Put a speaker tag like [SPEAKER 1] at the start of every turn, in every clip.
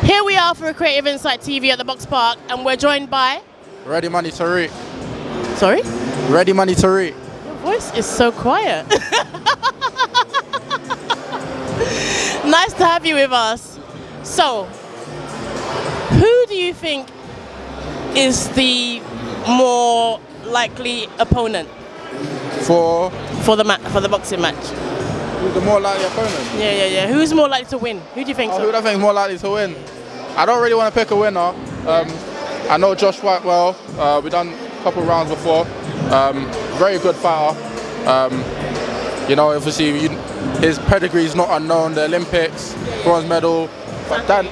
[SPEAKER 1] Here we are for a Creative Insight TV at the Box Park, and we're joined by...
[SPEAKER 2] Ready Money Tyrieq.
[SPEAKER 1] Sorry?
[SPEAKER 2] Ready Money Tyrieq.
[SPEAKER 1] Your voice is so quiet. Nice to have you with us. So, who do you think is the more likely opponent
[SPEAKER 2] For
[SPEAKER 1] the boxing match?
[SPEAKER 2] who's the more likely opponent?
[SPEAKER 1] Yeah. Who's more likely to win? Who do you think
[SPEAKER 2] Who
[SPEAKER 1] so?
[SPEAKER 2] do I think is more likely to win? I don't really want to pick a winner. I know Josh quite well. We've done a couple rounds before. Very good fighter. Obviously his pedigree is not unknown. The Olympics, bronze medal. But Dan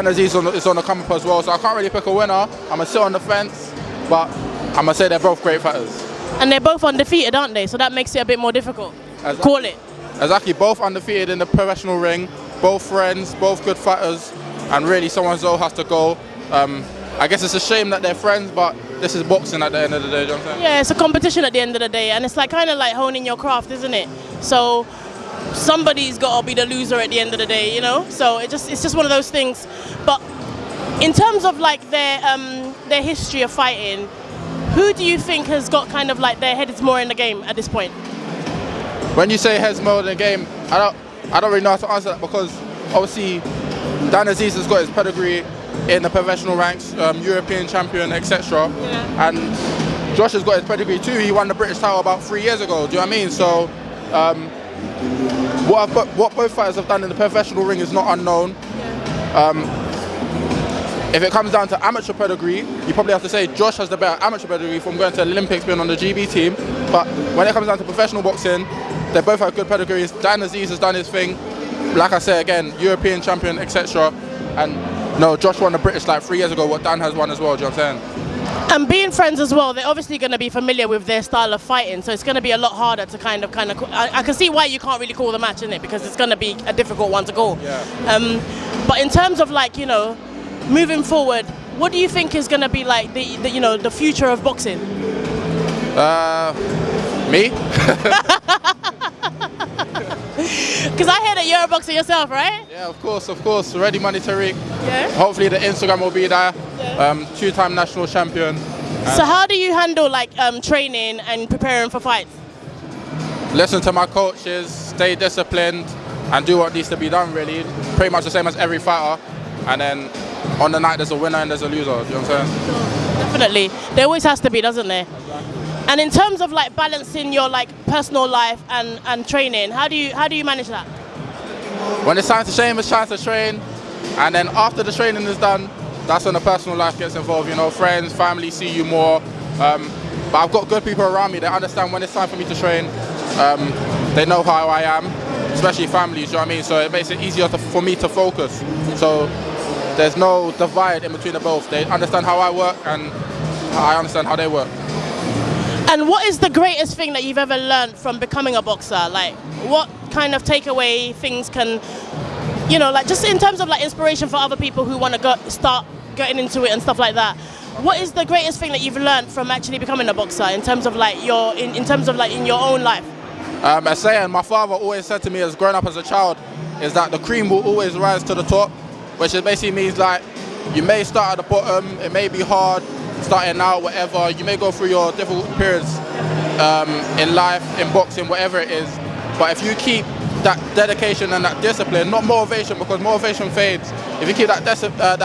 [SPEAKER 2] Azeez is on the come up as well. So I can't really pick a winner. I'm gonna sit on the fence, but I'm gonna say they're both great fighters.
[SPEAKER 1] And they're both undefeated, aren't they? So that makes it a bit more difficult.
[SPEAKER 2] Exactly.
[SPEAKER 1] Call it.
[SPEAKER 2] Exactly, both undefeated in the professional ring, both friends, both good fighters, and really someone's all has to go. I guess it's a shame that they're friends, but this is boxing at the end of the day, you know what I'm saying?
[SPEAKER 1] Yeah, it's a competition at the end of the day, and it's like kind of like honing your craft, isn't it? So somebody's got to be the loser at the end of the day, you know? So it's just one of those things. But in terms of like their history of fighting, who do you think has got kind of like their head is more in the game at this point?
[SPEAKER 2] When you say heads more in the game, I don't really know how to answer that, because obviously Dan Azeez has got his pedigree in the professional ranks, European champion, etc.
[SPEAKER 1] Yeah.
[SPEAKER 2] And Josh has got his pedigree too. He won the British title about 3 years ago. Do you know what I mean? So what both fighters have done in the professional ring is not unknown. If it comes down to amateur pedigree, you probably have to say Josh has the better amateur pedigree from going to the Olympics, being on the GB team. But when it comes down to professional boxing, they both have good pedigrees. Dan Azeez has done his thing. Like I say again, European champion, etc. And no, Josh won the British like 3 years ago, what Dan has won as well, do you know what I'm saying?
[SPEAKER 1] And being friends as well, they're obviously going to be familiar with their style of fighting, so it's going to be a lot harder to kind of. I can see why you can't really call the match, innit? Because it's going to be a difficult one to call.
[SPEAKER 2] Yeah.
[SPEAKER 1] But in terms of like, moving forward, what do you think is going to be like the future of boxing?
[SPEAKER 2] Me?
[SPEAKER 1] Because I heard that you're a boxer yourself, right?
[SPEAKER 2] Yeah, of course. Ready Money Tyrieq.
[SPEAKER 1] Yeah.
[SPEAKER 2] Hopefully the Instagram will be there.
[SPEAKER 1] Yeah.
[SPEAKER 2] Two-time national champion.
[SPEAKER 1] So how do you handle like training and preparing for fights?
[SPEAKER 2] Listen to my coaches, stay disciplined, and do what needs to be done, really. Pretty much the same as every fighter. And then on the night there's a winner and there's a loser, do you know what I'm saying?
[SPEAKER 1] Definitely. There always has to be, doesn't there? And in terms of like balancing your like personal life and training, how do you manage that?
[SPEAKER 2] When it's time to train, it's time to train. And then after the training is done, that's when the personal life gets involved. Friends, family see you more. But I've got good people around me. They understand when it's time for me to train. They know how I am, especially families, you know what I mean? So it makes it easier for me to focus. So there's no divide in between the both. They understand how I work and I understand how they work.
[SPEAKER 1] And what is the greatest thing that you've ever learned from becoming a boxer? Like, what kind of takeaway things can, like just in terms of like inspiration for other people who want to start getting into it and stuff like that? What is the greatest thing that you've learned from actually becoming a boxer in terms of like in your own life?
[SPEAKER 2] A saying my father always said to me as growing up as a child is that the cream will always rise to the top, which basically means like you may start at the bottom, it may be hard, starting out, whatever. You may go through your difficult periods in life, in boxing, whatever it is. But if you keep that dedication and that discipline, not motivation, because motivation fades. If you keep that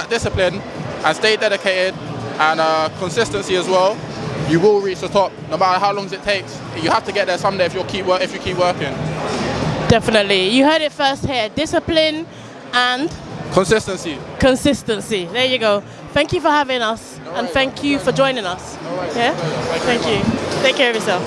[SPEAKER 2] discipline and stay dedicated and consistency as well, you will reach the top. No matter how long it takes, you have to get there someday if you keep working.
[SPEAKER 1] Definitely. You heard it first here. Discipline and
[SPEAKER 2] consistency.
[SPEAKER 1] There you go. Thank you for having us, and thank you for joining us.
[SPEAKER 2] No worries.
[SPEAKER 1] Yeah? Thank you. Take care of yourself.